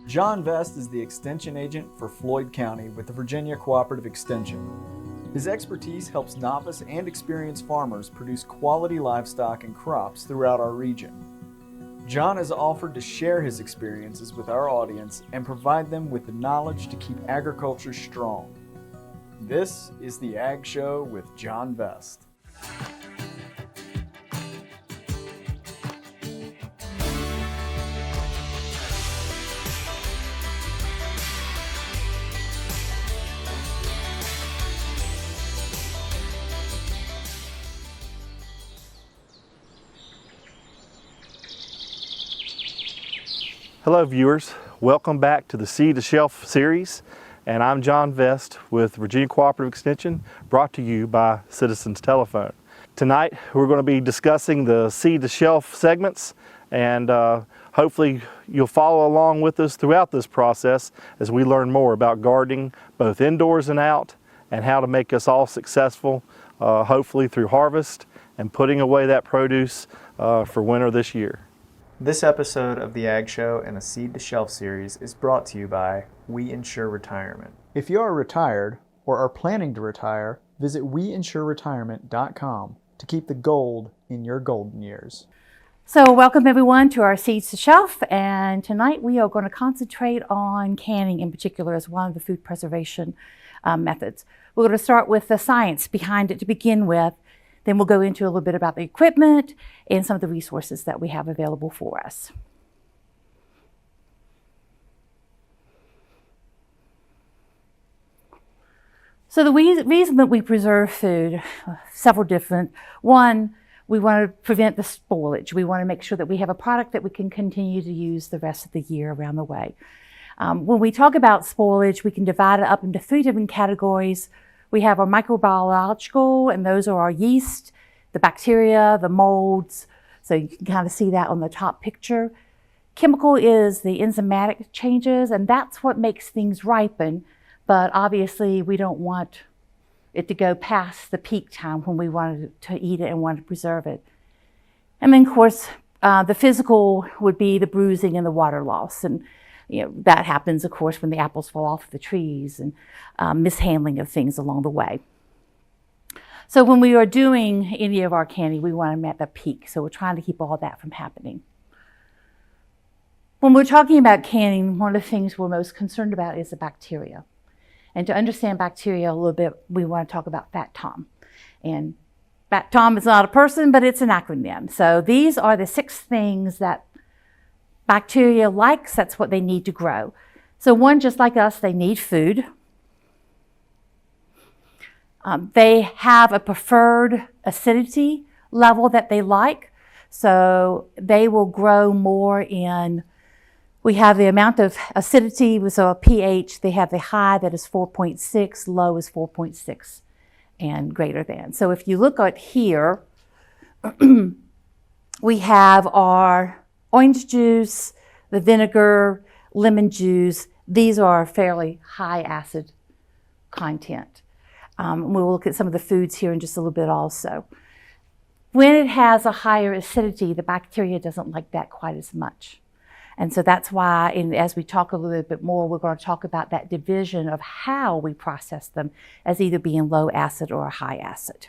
John Vest is the Extension Agent for Floyd County with the Virginia Cooperative Extension. His expertise helps novice and experienced farmers produce quality livestock and crops throughout our region. John has offered to share his experiences with our audience and provide them with the knowledge to keep agriculture strong. This is the Ag Show with John Vest. Hello viewers, welcome back to the Seed to Shelf series, and I'm John Vest with Virginia Cooperative Extension, brought to you by Citizens Telephone. Tonight we're going to be discussing the Seed to Shelf segments, and hopefully you'll follow along with us throughout this process as we learn more about gardening both indoors and out, and how to make us all successful, hopefully through harvest and putting away that produce for winter this year. This episode of the Ag Show and the Seed to Shelf series is brought to you by We Insure Retirement. If you are retired or are planning to retire, visit WeInsureRetirement.com to keep the gold in your golden years. So welcome everyone to our Seeds to Shelf, and tonight we are going to concentrate on canning in particular as one of the food preservation methods. We're going to start with the science behind it to begin with. Then we'll go into a little bit about the equipment and some of the resources that we have available for us. So the reason that we preserve food, several different. One, we want to prevent the spoilage. We want to make sure that we have a product that we can continue to use the rest of the year around the way. When we talk about spoilage, we can divide it up into three different categories. We have our microbiological, and those are our yeast, the bacteria, the molds. So you can kind of see that on the top picture. Chemical is the enzymatic changes, and that's what makes things ripen. But obviously, we don't want it to go past the peak time when we wanted to eat it and want to preserve it. And then, of course, the physical would be the bruising and the water loss. And that happens, of course, when the apples fall off the trees and mishandling of things along the way. So when we are doing any of our canning, we want them at the peak. So we're trying to keep all that from happening. When we're talking about canning, one of the things we're most concerned about is the bacteria. And to understand bacteria a little bit, we want to talk about FAT-TOM. And FAT-TOM is not a person, but it's an acronym. So these are the 6 things that bacteria likes. That's what they need to grow. So one, just like us, they need food. They have a preferred acidity level that they like. So they will grow more in, we have the amount of acidity, so a pH, they have the high that is 4.6, low is 4.6 and greater than. So if you look at here, we have our orange juice, the vinegar, lemon juice. These are fairly high acid content. We'll look at some of the foods here in just a little bit also. When it has a higher acidity, the bacteria doesn't like that quite as much. And so that's why, as we talk a little bit more, we're going to talk about that division of how we process them as either being low acid or high acid.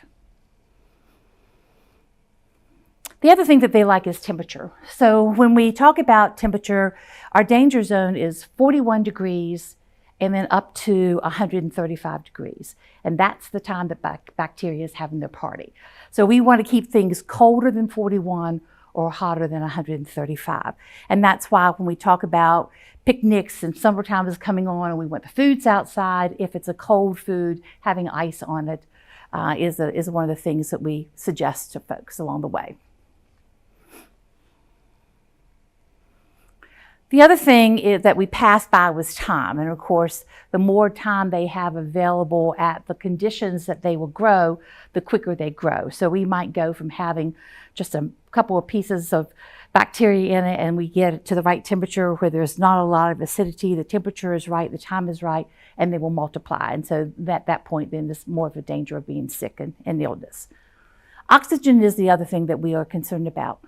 The other thing that they like is temperature. So when we talk about temperature, our danger zone is 41 degrees and then up to 135 degrees. And that's the time that bacteria is having their party. So we want to keep things colder than 41 or hotter than 135. And that's why when we talk about picnics and summertime is coming on and we want the foods outside, if it's a cold food, having ice on it is one of the things that we suggest to folks along the way. The other thing is that we pass by was time. And of course, the more time they have available at the conditions that they will grow, the quicker they grow. So we might go from having just a couple of pieces of bacteria in it and we get it to the right temperature where there's not a lot of acidity, the temperature is right, the time is right, and they will multiply. And so at that point, then there's more of a danger of being sick and illness. Oxygen is the other thing that we are concerned about.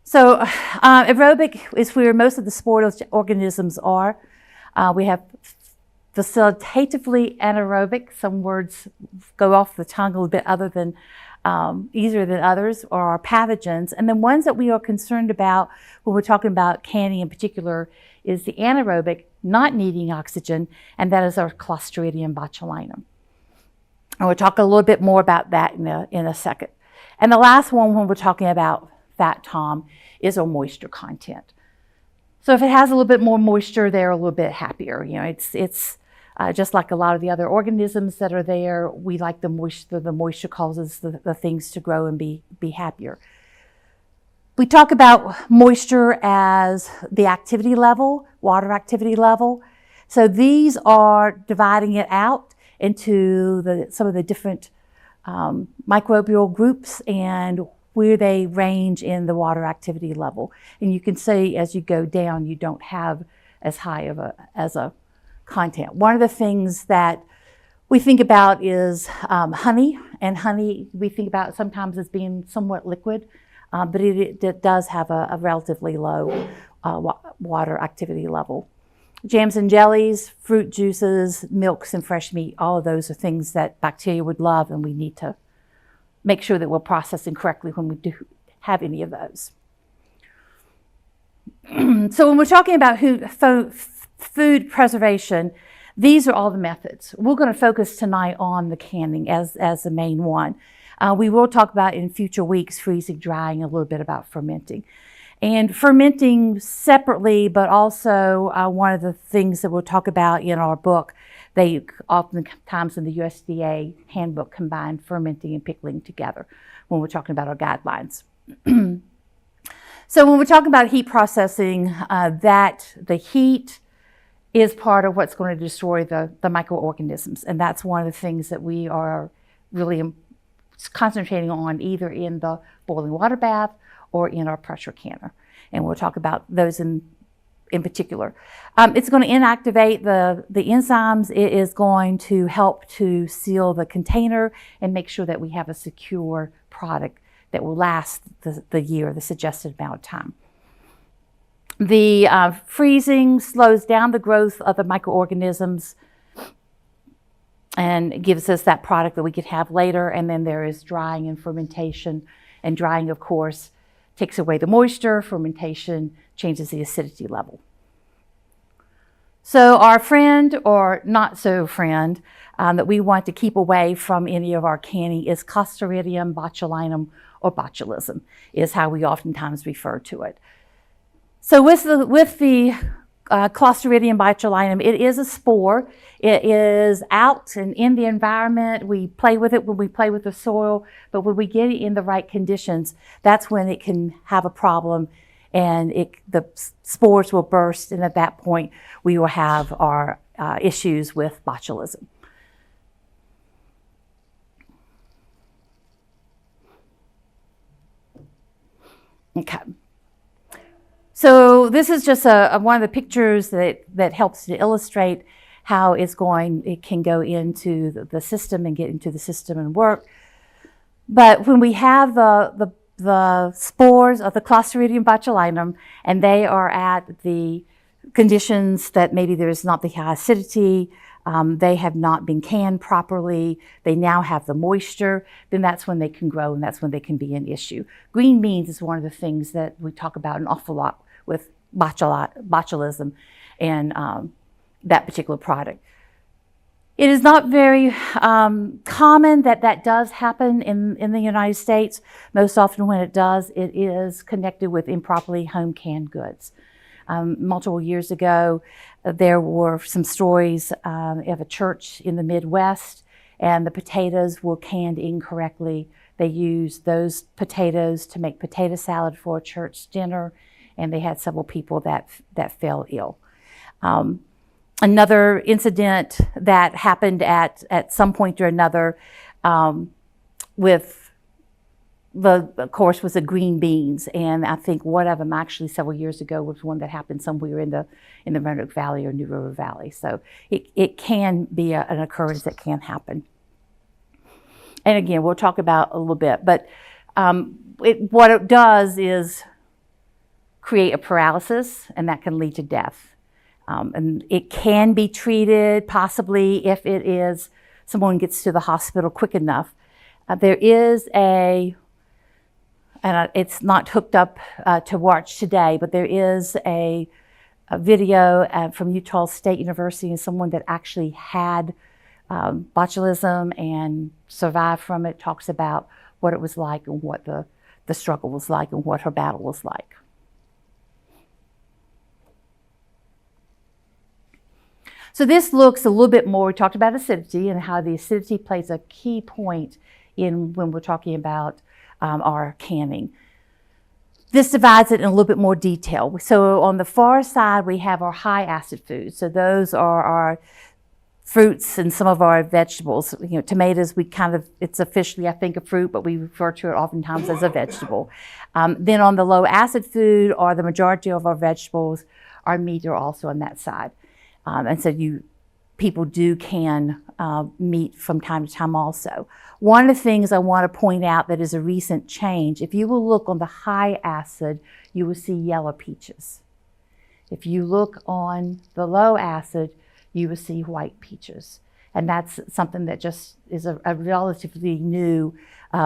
So aerobic is where most of the spoiled organisms are. We have facilitatively anaerobic. Some words go off the tongue a little bit easier than others, or our pathogens. And then ones that we are concerned about when we're talking about canning in particular is the anaerobic, not needing oxygen, and that is our Clostridium botulinum. And we'll talk a little bit more about that in a second. And the last one when we're talking about fat tom is our moisture content. So if it has a little bit more moisture, they're a little bit happier. You know, it's just like a lot of the other organisms that are there. We like the moisture. The moisture causes the things to grow and be happier. We talk about moisture as the activity level, water activity level. So these are dividing it out into some of the different microbial groups and where they range in the water activity level. And you can see as you go down, you don't have as high as a content. One of the things that we think about is honey, and honey we think about sometimes as being somewhat liquid, but it does have a relatively low water activity level. Jams and jellies, fruit juices, milks, and fresh meat, all of those are things that bacteria would love, and we need to make sure that we're processing correctly when we do have any of those. So when we're talking about food preservation, these are all the methods. We're going to focus tonight on the canning as the main one. We will talk about in future weeks freezing, drying, a little bit about fermenting. And fermenting separately, but also one of the things that we'll talk about in our book, they oftentimes in the USDA handbook combine fermenting and pickling together when we're talking about our guidelines. So when we're talking about heat processing, that the heat is part of what's going to destroy the microorganisms. And that's one of the things that we are really concentrating on either in the boiling water bath or in our pressure canner. And we'll talk about those in particular. It's going to inactivate the enzymes. It is going to help to seal the container and make sure that we have a secure product that will last the year, the suggested amount of time. The freezing slows down the growth of the microorganisms and gives us that product that we could have later. And then there is drying and fermentation. And drying, of course, takes away the moisture. Fermentation changes the acidity level. So our friend or not so friend that we want to keep away from any of our canning is Clostridium botulinum, or botulism is how we oftentimes refer to it. So with the Clostridium botulinum, it is a spore. It is out and in the environment. We play with it when we play with the soil, but when we get it in the right conditions, that's when it can have a problem and the spores will burst, and at that point we will have our issues with botulism. Okay. So this is just one of the pictures that helps to illustrate how it can go into the system and get into the system and work. But when we have the spores of the Clostridium botulinum and they are at the conditions that maybe there's not the high acidity, they have not been canned properly, they now have the moisture, then that's when they can grow and that's when they can be an issue. Green beans is one of the things that we talk about an awful lot with botulism and that particular product. It is not very common that does happen in the United States. Most often when it does, it is connected with improperly home canned goods. Multiple years ago, there were some stories of a church in the Midwest, and the potatoes were canned incorrectly. They used those potatoes to make potato salad for a church dinner, and they had several people that fell ill. Another incident that happened at some point or another of course, was the green beans, and I think one of them actually several years ago was one that happened somewhere in the Roanoke Valley or New River Valley. So it can be an occurrence that can happen. And again, we'll talk about a little bit, but what it does is create a paralysis, and that can lead to death. And it can be treated possibly if it is someone gets to the hospital quick enough. There is and it's not hooked up to watch today, but there is a video from Utah State University and someone that actually had botulism and survived from it, talks about what it was like and what the struggle was like and what her battle was like. So this looks a little bit more, we talked about acidity and how the acidity plays a key point in when we're talking about our canning. This divides it in a little bit more detail. So on the far side, we have our high acid foods. So those are our fruits and some of our vegetables. You know, tomatoes, it's officially, I think, a fruit, but we refer to it oftentimes as a vegetable. Then on the low acid food, or the majority of our vegetables, our meat are also on that side. And so people do can meat from time to time also. One of the things I want to point out that is a recent change, if you will look on the high acid, you will see yellow peaches. If you look on the low acid, you will see white peaches. And that's something that just is a relatively new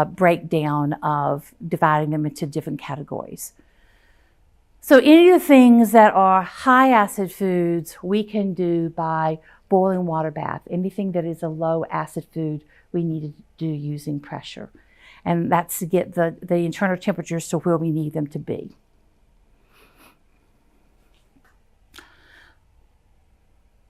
breakdown of dividing them into different categories. So any of the things that are high acid foods, we can do by boiling water bath. Anything that is a low acid food, we need to do using pressure. And that's to get the internal temperatures to where we need them to be.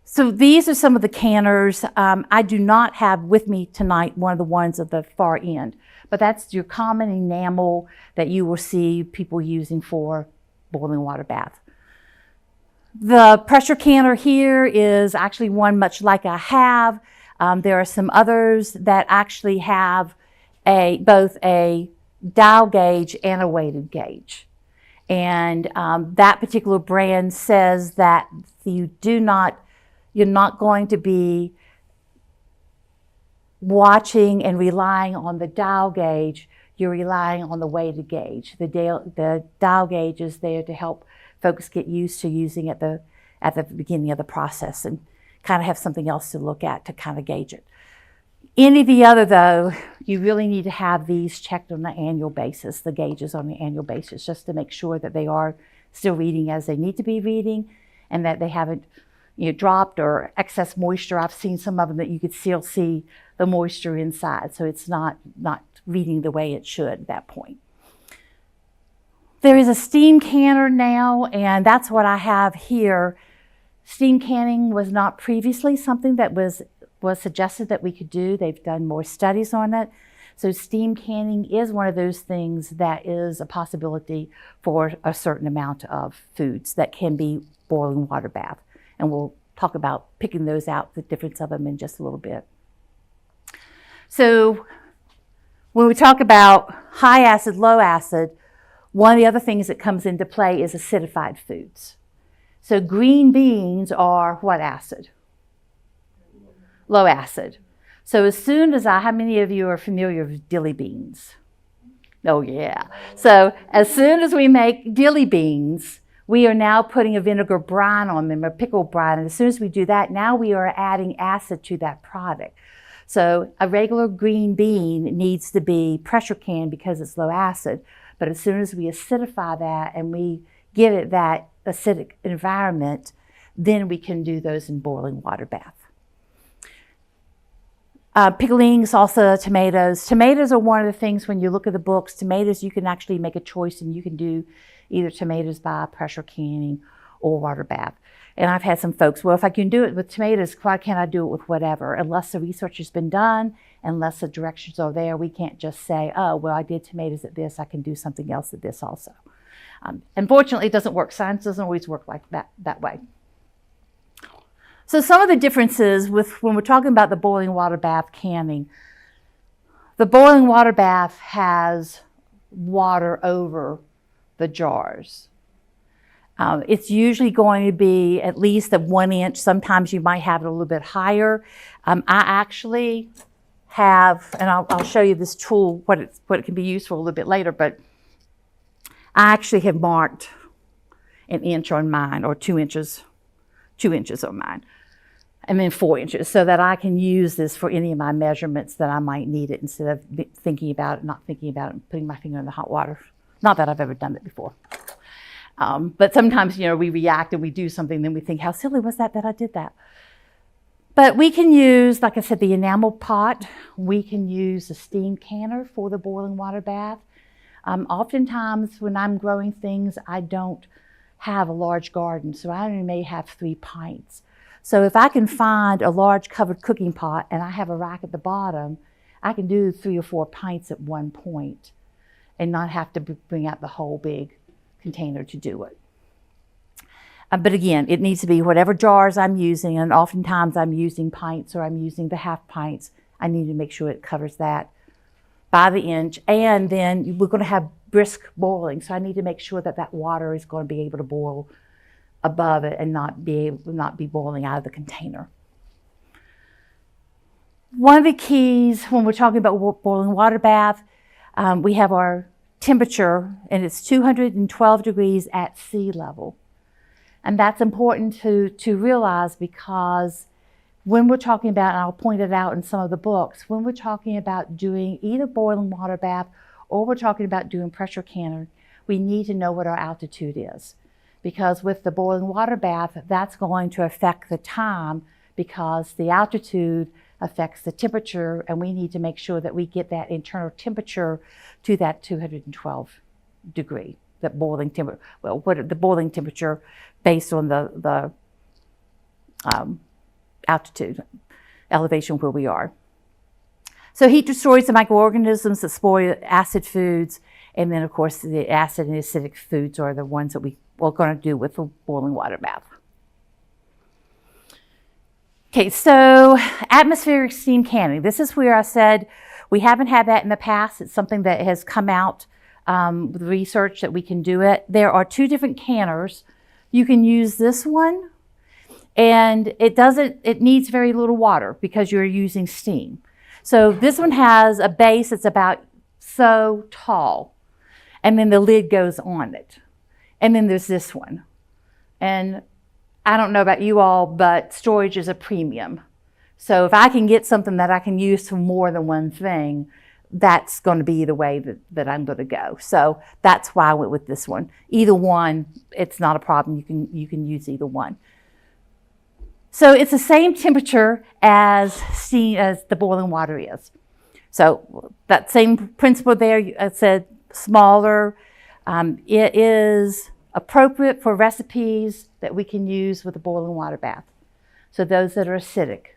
So these are some of the canners. I do not have with me tonight one of the ones at the far end, but that's your common enamel that you will see people using for boiling water bath. The pressure canner here is actually one much like I have. There are some others that actually have both a dial gauge and a weighted gauge. And that particular brand says that you're not going to be watching and relying on the dial gauge. You're relying on the weighted gauge. The dial gauge is there to help folks get used to using it at the beginning of the process and kind of have something else to look at to kind of gauge it. Any of the other, though, you really need to have these checked on an annual basis, the gauges on an annual basis, just to make sure that they are still reading as they need to be reading and that they haven't dropped or excess moisture. I've seen some of them that you could still see the moisture inside, so it's not reading the way it should at that point. There is a steam canner now, and that's what I have here. Steam canning was not previously something that was suggested that we could do. They've done more studies on it. So steam canning is one of those things that is a possibility for a certain amount of foods that can be boiling water bath. And we'll talk about picking those out, the difference of them in just a little bit. So when we talk about high acid, low acid, one of the other things that comes into play is acidified foods. So green beans are what acid? Low acid. So as soon as how many of you are familiar with dilly beans? Oh yeah. So as soon as we make dilly beans, we are now putting a vinegar brine on them, a pickle brine. And as soon as we do that, now we are adding acid to that product. So a regular green bean needs to be pressure canned because it's low acid. But as soon as we acidify that and we give it that acidic environment, then we can do those in boiling water bath. Picklings, also tomatoes. Tomatoes are one of the things when you look at the books, tomatoes you can actually make a choice and you can do either tomatoes by pressure canning or water bath. And I've had some folks, well, if I can do it with tomatoes, why can't I do it with whatever? Unless the research has been done, unless the directions are there, we can't just say, oh, well, I did tomatoes at this, I can do something else at this also. Unfortunately, it doesn't work. Science doesn't always work like that way. So some of the differences with when we're talking about the boiling water bath canning, the boiling water bath has water over the jars. It's usually going to be at least a 1 inch. Sometimes you might have it a little bit higher. I actually have, and I'll show you this tool, what it can be used for a little bit later, but I actually have marked an inch on mine, or 2 inches on mine, and then 4 inches, so that I can use this for any of my measurements that I might need it, instead of not thinking about it and putting my finger in the hot water. Not that I've ever done it before. But sometimes, we react and we do something, then we think, how silly was that I did that? But we can use, like I said, the enamel pot. We can use a steam canner for the boiling water bath. Oftentimes when I'm growing things, I don't have a large garden, so I only may have 3 pints. So if I can find a large covered cooking pot and I have a rack at the bottom, I can do 3 or 4 pints at one point and not have to bring out the whole big container to do it. But again, it needs to be whatever jars I'm using, and oftentimes I'm using pints or I'm using the half pints. I need to make sure it covers that by the inch. And then we're going to have brisk boiling, so I need to make sure that water is going to be able to boil above it and not be boiling out of the container. One of the keys when we're talking about boiling water bath, we have our temperature, and it's 212 degrees at sea level. And that's important to realize, because when we're talking about, and I'll point it out in some of the books, when we're talking about doing either boiling water bath or we're talking about doing pressure canner, we need to know what our altitude is. Because with the boiling water bath, that's going to affect the time, because the altitude affects the temperature, and we need to make sure that we get that internal temperature to that 212 degree, that boiling temperature. Well, the boiling temperature based on the altitude, elevation where we are. So heat destroys the microorganisms that spoil acid foods, and then of course the acid and acidic foods are the ones that we're going to do with the boiling water bath. Okay, so atmospheric steam canning. This is where I said we haven't had that in the past. It's something that has come out with research that we can do it. There are 2 different canners. You can use this one, and it needs very little water because you're using steam. So this one has a base that's about so tall, and then the lid goes on it. And then there's this one. And I don't know about you all, but storage is a premium. So if I can get something that I can use for more than one thing, that's going to be the way that I'm going to go. So that's why I went with this one. Either one, it's not a problem. You can use either one. So it's the same temperature as the boiling water is. So that same principle there, I said smaller. It is appropriate for recipes that we can use with a boiling water bath. So those that are acidic.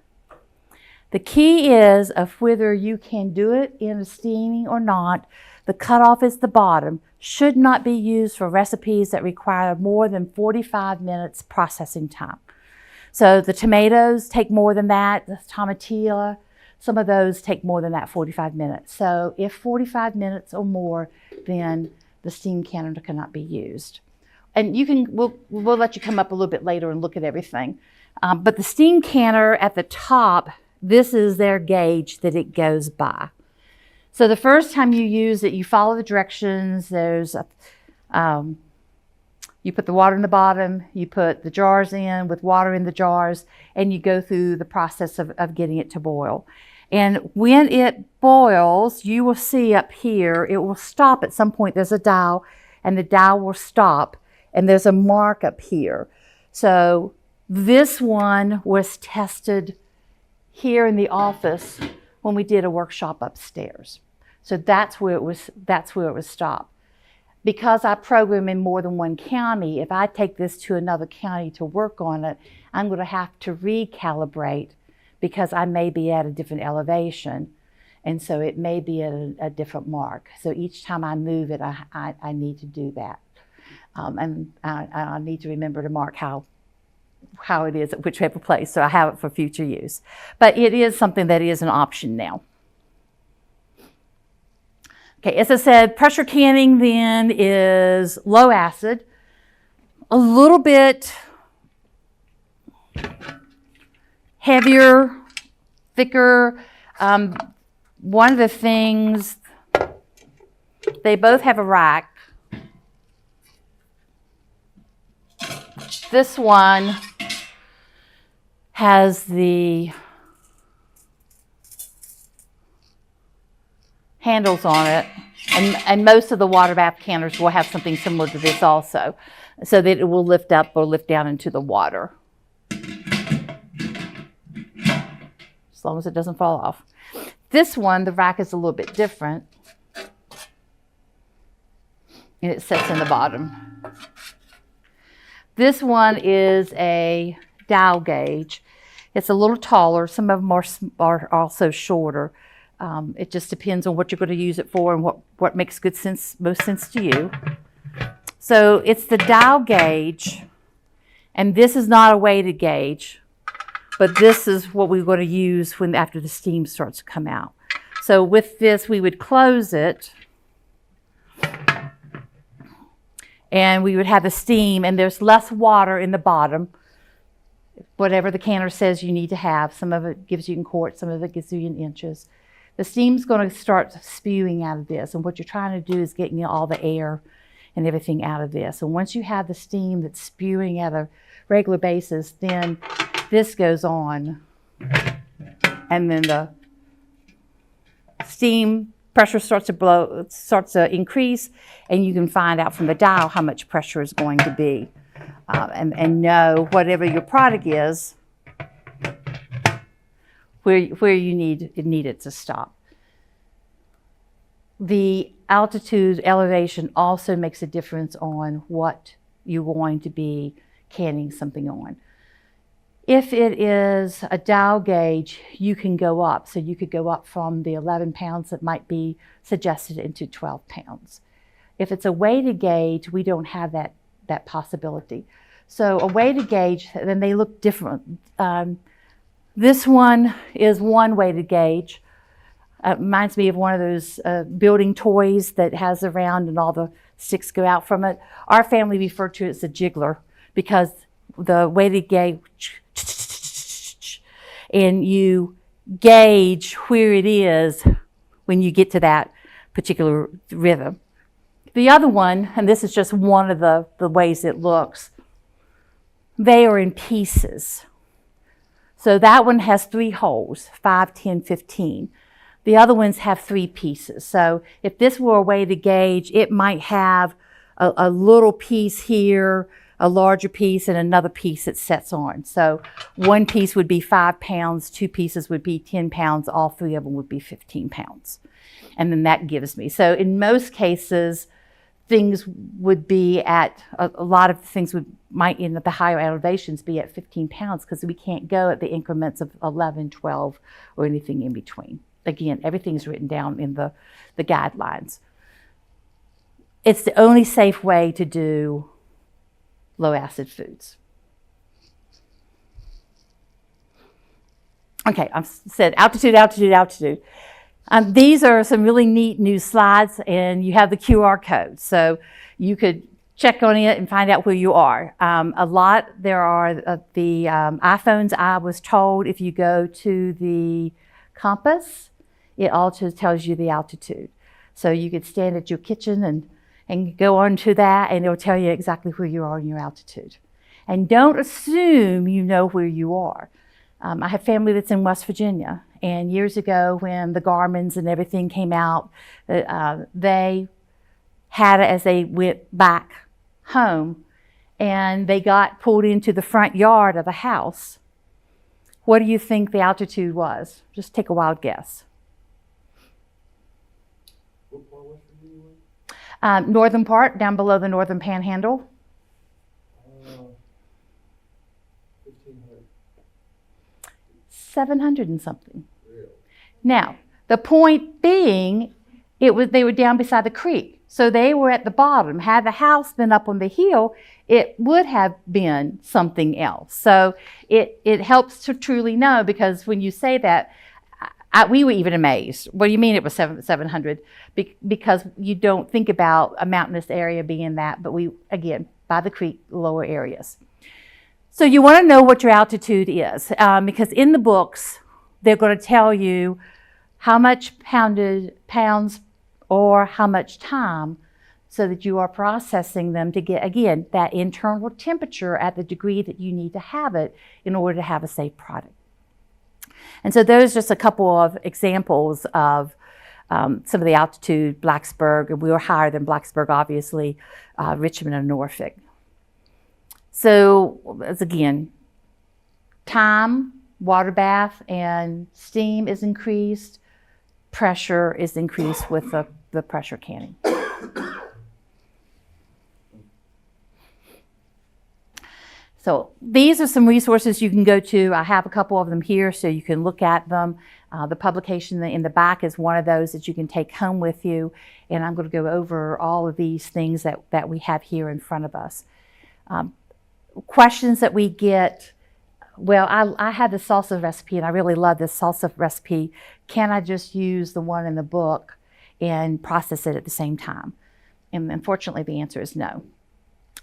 The key is of whether you can do it in a steaming or not. The cutoff is the bottom. Should not be used for recipes that require more than 45 minutes processing time. So the tomatoes take more than that. The tomatillo, some of those take more than that 45 minutes. So if 45 minutes or more, then the steam canner cannot be used. And we'll let you come up a little bit later and look at everything. But the steam canner at the top, this is their gauge that it goes by. So the first time you use it, you follow the directions. You put the water in the bottom, you put the jars in with water in the jars, and you go through the process of getting it to boil. And when it boils, you will see up here, it will stop at some point. There's a dial, and the dial will stop, and there's a mark up here. So this one was tested here in the office when we did a workshop upstairs. So that's where it was stopped. Because I program in more than one county, if I take this to another county to work on it, I'm going to have to recalibrate because I may be at a different elevation. And so it may be at a different mark. So each time I move it, I need to do that. And I need to remember to mark how it is at whichever place, so I have it for future use. But it is something that is an option now. Okay, as I said, pressure canning then is low acid, a little bit heavier, thicker. One of the things, they both have a rack. This one has the handles on it, and most of the water bath canners will have something similar to this also, so that it will lift up or lift down into the water, as long as it doesn't fall off. This one, the rack is a little bit different, and it sits in the bottom. This one is a dial gauge. It's a little taller. Some of them are also shorter. It just depends on what you're going to use it for and what makes most sense to you. So it's the dial gauge, and this is not a weighted gauge, but this is what we're going to use after the steam starts to come out. So with this, we would close it, and we would have the steam, and there's less water in the bottom. Whatever the canner says you need to have. Some of it gives you in quarts, some of it gives you in inches. The steam's going to start spewing out of this, and what you're trying to do is getting all the air and everything out of this. And once you have the steam that's spewing at a regular basis, then this goes on, and then the steam pressure starts to increase, and you can find out from the dial how much pressure is going to be, and know whatever your product is, where you need it to stop. The altitude elevation also makes a difference on what you're going to be canning something on. If it is a dial gauge, you can go up. So you could go up from the 11 pounds that might be suggested into 12 pounds. If it's a weighted gauge, we don't have that possibility. So a weighted gauge, then they look different. This one is one weighted gauge. Reminds me of one of those building toys that has a round and all the sticks go out from it. Our family referred to it as a jiggler because the weighted gauge, and you gauge where it is when you get to that particular rhythm. The other one, and this is just one of the ways it looks, they are in pieces. So that one has 3 holes, 5, 10, 15. The other ones have 3 pieces. So if this were a way to gauge, it might have a little piece here, a larger piece, and another piece that sets on. So one piece would be 5 pounds, 2 pieces would be 10 pounds, all 3 of them would be 15 pounds. And then that gives me. So in most cases, things would be at, a lot of things might in the higher elevations be at 15 pounds because we can't go at the increments of 11, 12, or anything in between. Again, everything's written down in the guidelines. It's the only safe way to do low acid foods. Okay, I've said altitude, altitude, altitude. These are some really neat new slides, and you have the QR code. So you could check on it and find out where you are. There are the iPhones, I was told, if you go to the compass, it also tells you the altitude. So you could stand at your kitchen and go on to that, and it'll tell you exactly where you are in your altitude. And don't assume you know where you are. I have family that's in West Virginia, and years ago when the Garmins and everything came out, they had it as they went back home, and they got pulled into the front yard of a house. What do you think the altitude was? Just take a wild guess. What part of West Virginia? Northern part, down below the northern panhandle. 1,500. 700 and something. Really? Now, the point being, they were down beside the creek. So they were at the bottom. Had the house been up on the hill, it would have been something else. So it helps to truly know, because when you say that, we were even amazed. What do you mean it was 700? Because you don't think about a mountainous area being that, but we, again, by the creek, lower areas. So you want to know what your altitude is, because in the books, they're going to tell you how much pounds or how much time so that you are processing them to get, again, that internal temperature at the degree that you need to have it in order to have a safe product. And so those are just a couple of examples of some of the altitude, Blacksburg, and we were higher than Blacksburg, obviously, Richmond and Norfolk. So, as again, time, water bath, and steam is increased. Pressure is increased with the pressure canning. So these are some resources you can go to. I have a couple of them here so you can look at them. The publication in the back is one of those that you can take home with you. And I'm going to go over all of these things that we have here in front of us. Questions that we get, well, I had the salsa recipe and I really love this salsa recipe. Can I just use the one in the book and process it at the same time? And unfortunately, the answer is no.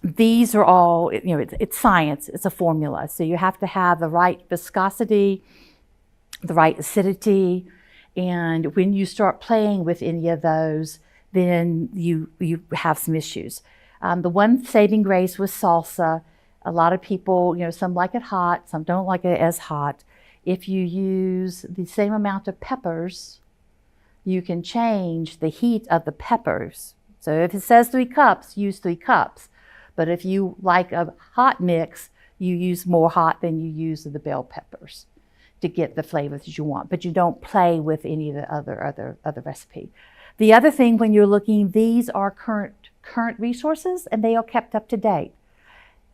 These are all, it's science, it's a formula. So you have to have the right viscosity, the right acidity, and when you start playing with any of those, then you have some issues. The one saving grace was salsa. A lot of people, some like it hot, some don't like it as hot. If you use the same amount of peppers, you can change the heat of the peppers. So if it says 3 cups, use 3 cups. But if you like a hot mix, you use more hot than you use of the bell peppers to get the flavors that you want. But you don't play with any of the other recipe. The other thing when you're looking, these are current resources and they are kept up to date.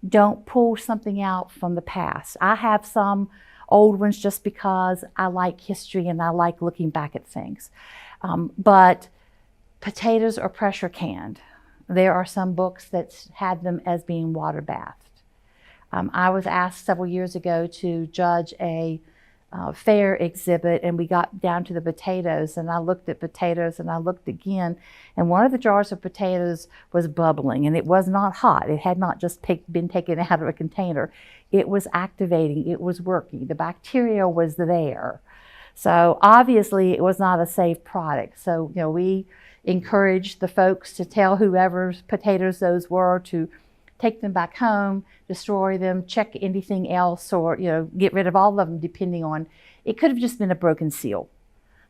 Don't pull something out from the past. I have some old ones just because I like history and I like looking back at things. But potatoes are pressure canned. There are some books that had them as being water bathed. I was asked several years ago to judge a fair exhibit, and we got down to the potatoes, and I looked at potatoes and I looked again, and one of the jars of potatoes was bubbling, and it was not hot. It had not just been taken out of a container. It was activating. It was working. The bacteria was there. So obviously it was not a safe product. So, we encouraged the folks to tell whoever's potatoes those were to take them back home, destroy them, check anything else, or get rid of all of them depending on, it could have just been a broken seal.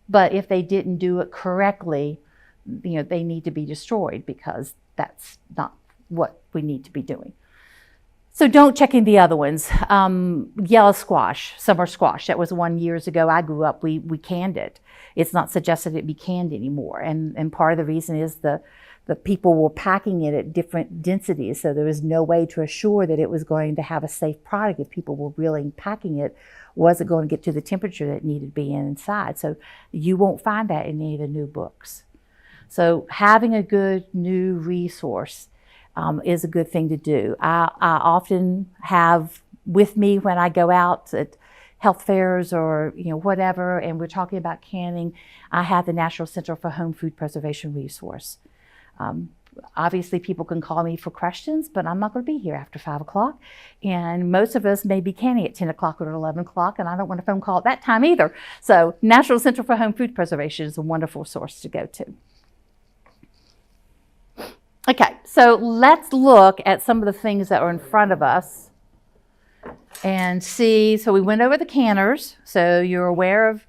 But if they didn't do it correctly, they need to be destroyed because that's not what we need to be doing. So don't check in the other ones. Yellow squash, summer squash, that was one years ago. I grew up, we canned it. It's not suggested it be canned anymore. And part of the reason is the people were packing it at different densities. So there was no way to assure that it was going to have a safe product. If people were really packing it, was it going to get to the temperature that it needed to be inside? So you won't find that in any of the new books. So having a good new resource is a good thing to do. I often have with me when I go out at health fairs or whatever, and we're talking about canning, I have the National Center for Home Food Preservation resource. Obviously, people can call me for questions, but I'm not going to be here after 5 o'clock. And most of us may be canning at 10 o'clock or 11 o'clock, and I don't want a phone call at that time either. So National Center for Home Food Preservation is a wonderful source to go to. Okay, so let's look at some of the things that are in front of us and see. So we went over the canners, so you're aware of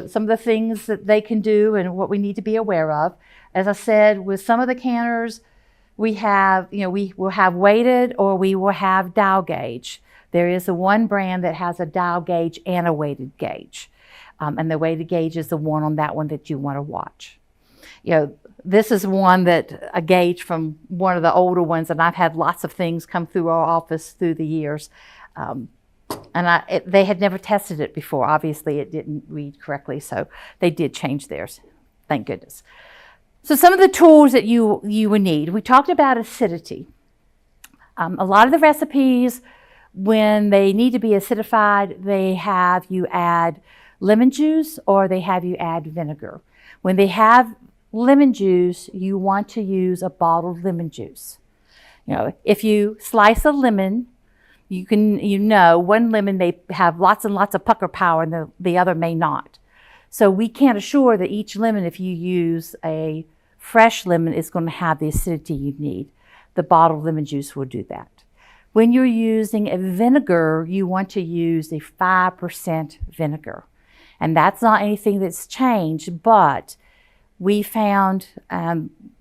some of the things that they can do and what we need to be aware of. As I said, with some of the canners, we have, we will have weighted or we will have dial gauge. There is one brand that has a dial gauge and a weighted gauge. And the weighted gauge is the one on that one that you want to watch. This is a gauge from one of the older ones, and I've had lots of things come through our office through the years. They had never tested it before. Obviously, it didn't read correctly, so they did change theirs. Thank goodness. So some of the tools that you would need. We talked about acidity. A lot of the recipes, when they need to be acidified, they have you add lemon juice or they have you add vinegar. When they have lemon juice, you want to use a bottled lemon juice. If you slice a lemon, one lemon may have lots and lots of pucker power and the other may not. So we can't assure that each lemon, if you use a fresh lemon is going to have the acidity you need. The bottled lemon juice will do that. When you're using a vinegar, you want to use a 5% vinegar. And that's not anything that's changed, but we found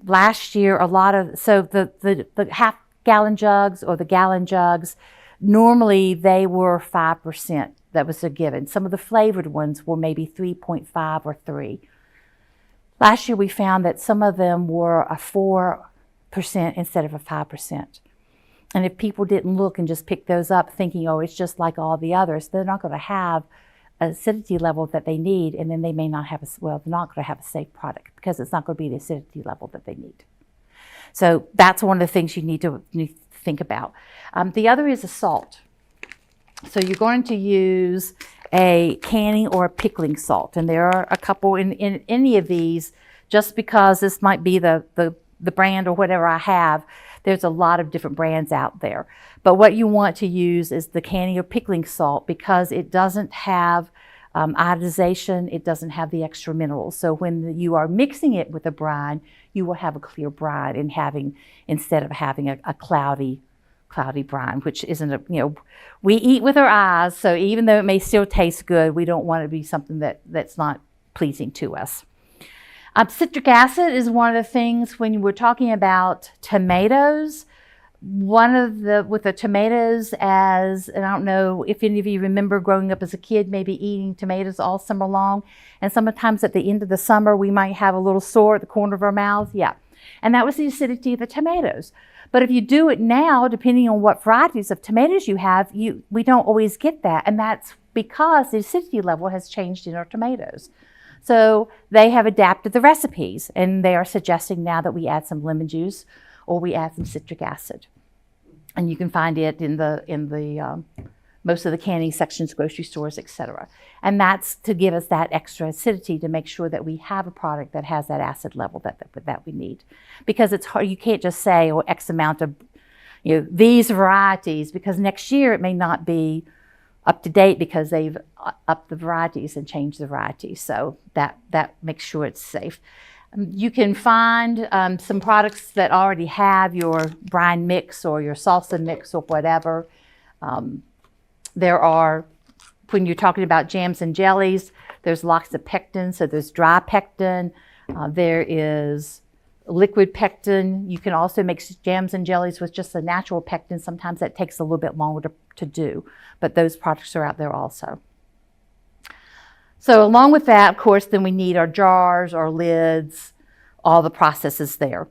last year the half-gallon jugs or the gallon jugs, normally they were 5%. That was a given. Some of the flavored ones were maybe 3.5 or 3. Last year we found that some of them were a 4% instead of a 5%. And if people didn't look and just pick those up thinking, oh, it's just like all the others, they're not going to have an acidity level that they need, and then they may not have they're not going to have a safe product because it's not going to be the acidity level that they need. So that's one of the things you need to think about. The other is the salt. So you're going to use a canning or a pickling salt, and there are a couple in any of these. Just because this might be the brand or whatever I have, there's a lot of different brands out there. But what you want to use is the canning or pickling salt because it doesn't have iodization, it doesn't have the extra minerals. So when you are mixing it with a brine, you will have a clear brine instead of having a cloudy brine, which isn't we eat with our eyes, so even though it may still taste good, we don't want it to be something that's not pleasing to us. Citric acid is one of the things when we're talking about tomatoes. With the tomatoes, and I don't know if any of you remember growing up as a kid, maybe eating tomatoes all summer long, and sometimes at the end of the summer we might have a little sore at the corner of our mouth. Yeah, and that was the acidity of the tomatoes. But if you do it now, depending on what varieties of tomatoes you have, we don't always get that. And that's because the acidity level has changed in our tomatoes. So they have adapted the recipes, and they are suggesting now that we add some lemon juice or we add some citric acid. And you can find it in the most of the canning sections, grocery stores, etc. And that's to give us that extra acidity to make sure that we have a product that has that acid level that we need. Because it's hard, you can't just say, oh, X amount of, these varieties, because next year it may not be up to date because they've upped the varieties and changed the varieties. So that makes sure it's safe. You can find some products that already have your brine mix or your salsa mix or whatever. There are, when you're talking about jams and jellies, there's lots of pectin. So there's dry pectin. There is liquid pectin. You can also make jams and jellies with just the natural pectin. Sometimes that takes a little bit longer to do, but those products are out there also. So along with that, of course, then we need our jars, our lids, all the processes there.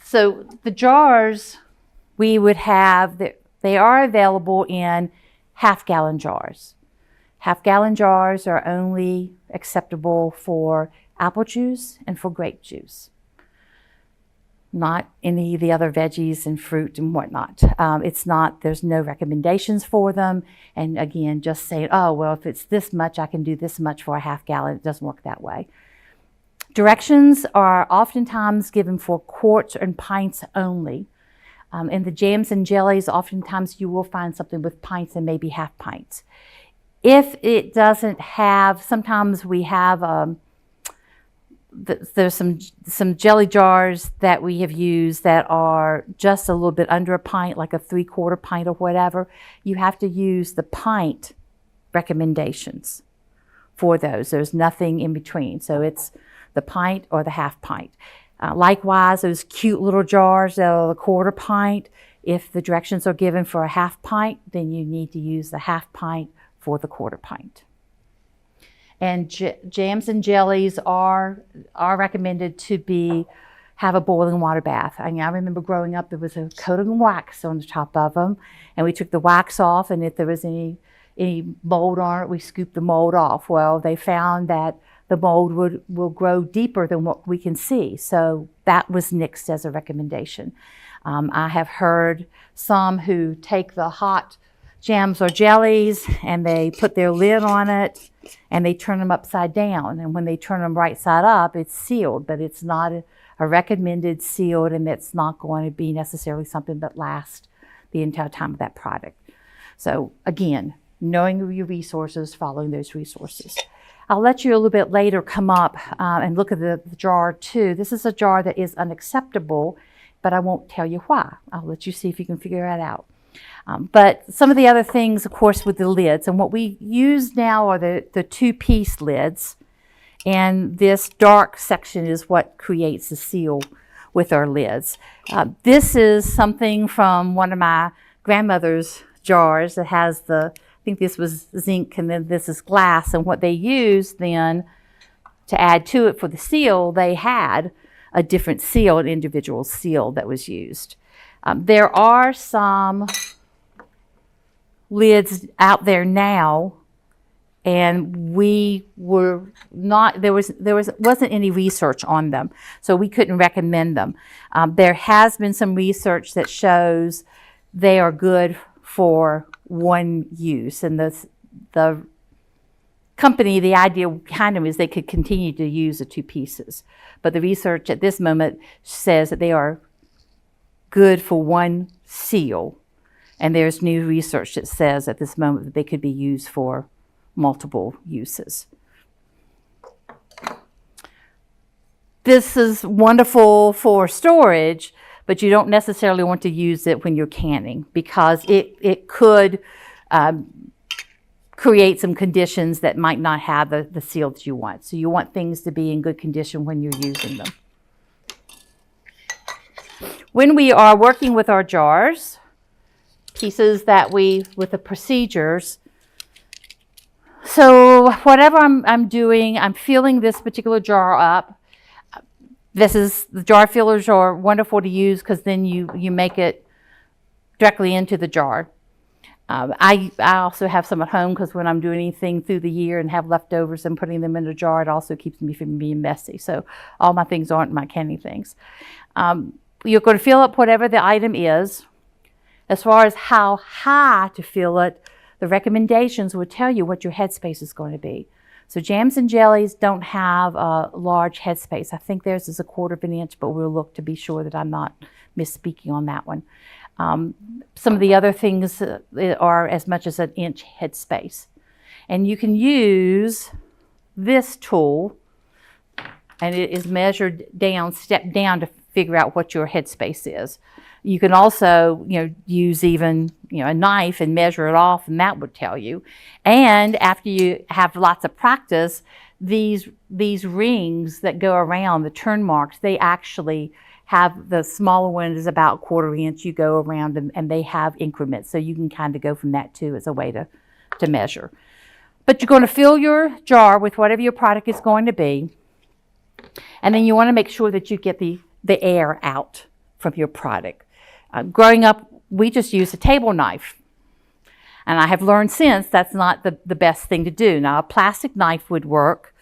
So the jars we would have, they are available in half-gallon jars. Half-gallon jars are only acceptable for apple juice and for grape juice, not any of the other veggies and fruit and whatnot. There's no recommendations for them. And again, just saying, oh, well, if it's this much, I can do this much for a half-gallon. It doesn't work that way. Directions are oftentimes given for quarts and pints only. In the jams and jellies, oftentimes you will find something with pints and maybe half pints. If it doesn't have, sometimes we have, there's some jelly jars that we have used that are just a little bit under a pint, like a 3/4 pint or whatever. You have to use the pint recommendations for those. There's nothing in between. So it's the pint or the half pint. Likewise, those cute little jars that are the 1/4 pint, if the directions are given for a half pint, then you need to use the half pint for the 1/4 pint. And jams and jellies are recommended to have a boiling water bath. I remember growing up, there was a coating of wax on the top of them, and we took the wax off, and if there was any mold on it, we scooped the mold off. Well, they found that the mold will grow deeper than what we can see. So that was nixed as a recommendation. I have heard some who take the hot jams or jellies and they put their lid on it and they turn them upside down. And when they turn them right side up, it's sealed, but it's not a recommended sealed, and it's not going to be necessarily something that lasts the entire time of that product. So again, knowing your resources, following those resources. I'll let you a little bit later come up and look at the jar too. This is a jar that is unacceptable, but I won't tell you why. I'll let you see if you can figure that out. But some of the other things, of course, with the lids, and what we use now are the two-piece lids, and this dark section is what creates the seal with our lids. This is something from one of my grandmother's jars that has I think this was zinc and then this is glass, and what they used then to add to it for the seal, they had a different seal, an individual seal that was used. There are some lids out there now, and we were not, wasn't any research on them, so we couldn't recommend them. There has been some research that shows they are good for one use, and the company, the idea behind them is they could continue to use the two pieces, but the research at this moment says that they are good for one seal, and there's new research that says at this moment that they could be used for multiple uses. This is wonderful for storage, but you don't necessarily want to use it when you're canning, because it could create some conditions that might not have the seal that you want. So you want things to be in good condition when you're using them. When we are working with our jars, pieces that with the procedures, so whatever I'm doing, I'm filling this particular jar up. The jar fillers are wonderful to use because then you make it directly into the jar. I also have some at home because when I'm doing anything through the year and have leftovers and putting them in a jar, it also keeps me from being messy. So all my things aren't my canning things. You're going to fill up whatever the item is. As far as how high to fill it, the recommendations will tell you what your headspace is going to be. So jams and jellies don't have a large headspace. I think theirs is 1/4 of an inch, but we'll look to be sure that I'm not misspeaking on that one. Some of the other things are as much as 1 inch headspace. And you can use this tool, and it is measured down, step down to figure out what your headspace is. You can also, use even, a knife and measure it off, and that would tell you. And after you have lots of practice, these rings that go around the turn marks, they actually have, the smaller one is about 1/4 inch. You go around them, and they have increments, so you can kind of go from that too as a way to measure. But you're going to fill your jar with whatever your product is going to be, and then you want to make sure that you get the air out from your product. Growing up, we just used a table knife. And I have learned since that's not the best thing to do. Now, a plastic knife would work.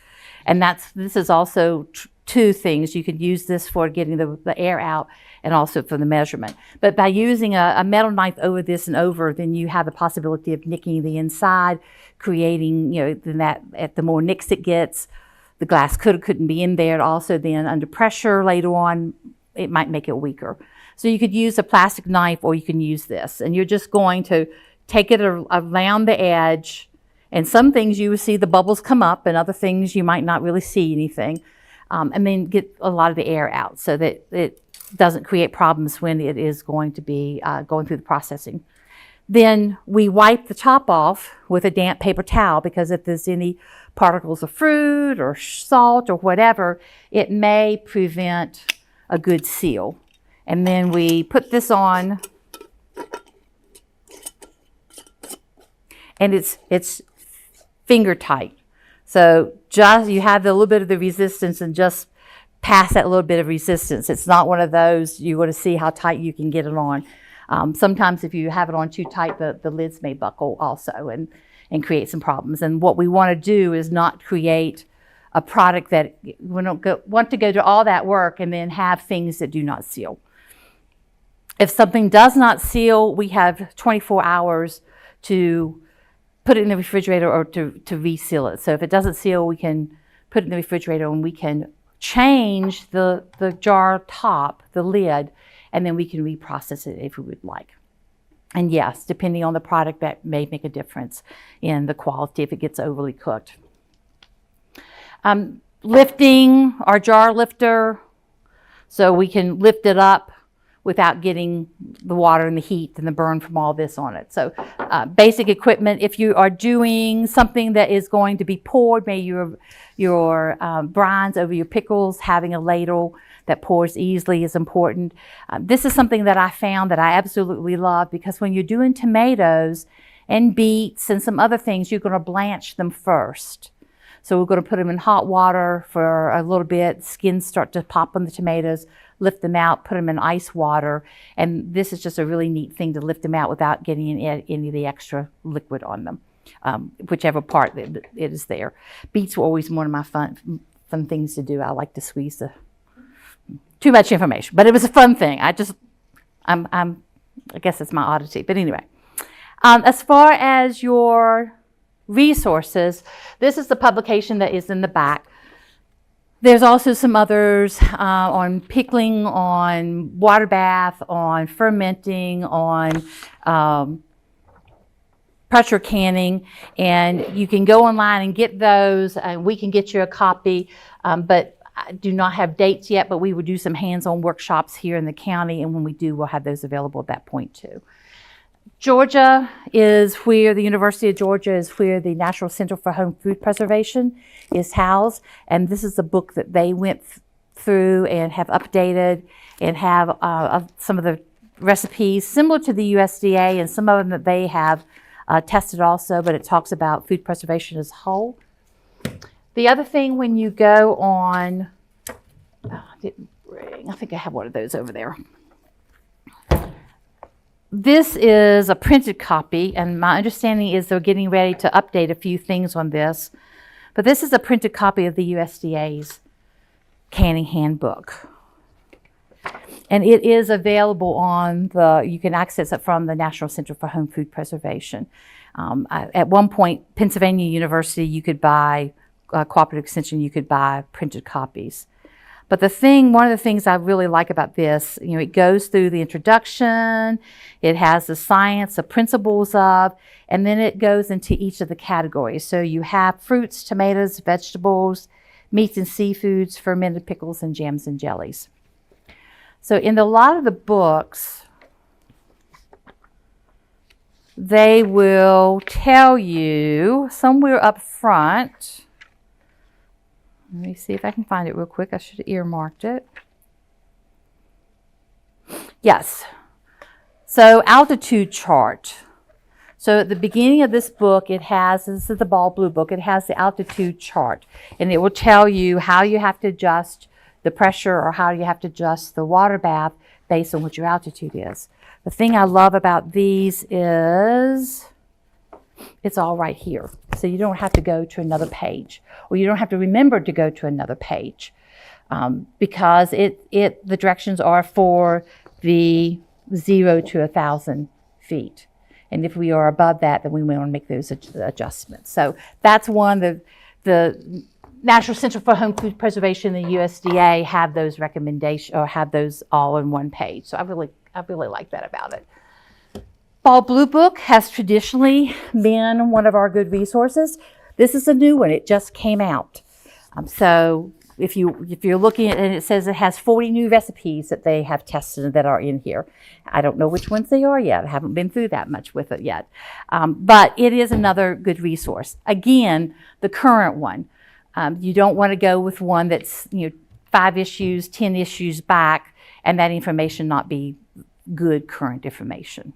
And this is also two things. You could use this for getting the air out and also for the measurement. But by using a metal knife over this and over, then you have the possibility of nicking the inside, creating, then that the more nicks it gets, the glass couldn't be in there. And also then under pressure later on, it might make it weaker. So you could use a plastic knife, or you can use this. And you're just going to take it around the edge. And some things you will see the bubbles come up, and other things you might not really see anything. And then get a lot of the air out so that it doesn't create problems when it is going to be going through the processing. Then we wipe the top off with a damp paper towel, because if there's any particles of fruit or salt or whatever, it may prevent a good seal. And then we put this on, and it's finger tight. So just you have a little bit of the resistance, and just pass that little bit of resistance. It's not one of those you want to see how tight you can get it on. Sometimes if you have it on too tight, the lids may buckle also and create some problems. And what we want to do is not create a product that we don't want to go to all that work and then have things that do not seal. If something does not seal, we have 24 hours to put it in the refrigerator or to reseal it. So if it doesn't seal, we can put it in the refrigerator, and we can change the jar top, the lid, and then we can reprocess it if we would like. And yes, depending on the product, that may make a difference in the quality if it gets overly cooked. Lifting our jar lifter, so we can lift it up without getting the water and the heat and the burn from all this on it. So basic equipment, if you are doing something that is going to be poured, maybe your brines over your pickles, having a ladle that pours easily is important. This is something that I found that I absolutely love, because when you're doing tomatoes and beets and some other things, you're going to blanch them first. So we're going to put them in hot water for a little bit, skins start to pop on the tomatoes, lift them out, put them in ice water, and this is just a really neat thing to lift them out without getting any of the extra liquid on them, whichever part it is there. Beets were always one of my fun things to do. I like to squeeze the, too much information, but it was a fun thing. I guess it's my oddity, but anyway. As far as your resources, this is the publication that is in the back. There's also some others on pickling, on water bath, on fermenting, on pressure canning, and you can go online and get those, and we can get you a copy, but I do not have dates yet, but we will do some hands-on workshops here in the county, and when we do, we'll have those available at that point too. Georgia is where, the University of Georgia is where the National Center for Home Food Preservation is housed. And this is a book that they went through and have updated and have some of the recipes similar to the USDA and some of them that they have tested also, but it talks about food preservation as a whole. The other thing, when you go on, I didn't bring, I think I have one of those over there. This is a printed copy, and my understanding is they're getting ready to update a few things on this. But this is a printed copy of the USDA's canning handbook. And it is available on you can access it from the National Center for Home Food Preservation. At one point, Pennsylvania University, you could buy, Cooperative Extension, you could buy printed copies. But one of the things I really like about this, it goes through the introduction, it has the science, the principles of, and then it goes into each of the categories. So you have fruits, tomatoes, vegetables, meats and seafoods, fermented pickles, and jams and jellies. So in a lot of the books, they will tell you somewhere up front. Let me see if I can find it real quick. I should have earmarked it. Yes. So altitude chart. So at the beginning of this book, this is the ball blue book, it has the altitude chart. And it will tell you how you have to adjust the pressure or how you have to adjust the water bath based on what your altitude is. The thing I love about these is it's all right here. So you don't have to go to another page, or you don't have to remember to go to another page, because the directions are for the 0 to 1,000 feet. And if we are above that, then we want to make those adjustments. So that's one. The National Center for Home Food Preservation and the USDA have those recommendations, or have those all in one page. So I really like that about it. Ball Blue Book has traditionally been one of our good resources. This is a new one. It just came out. So if you're looking at it, and it says it has 40 new recipes that they have tested that are in here. I don't know which ones they are yet. I haven't been through that much with it yet. But it is another good resource. Again, the current one. You don't want to go with one that's 5 issues, 10 issues back, and that information not be good current information.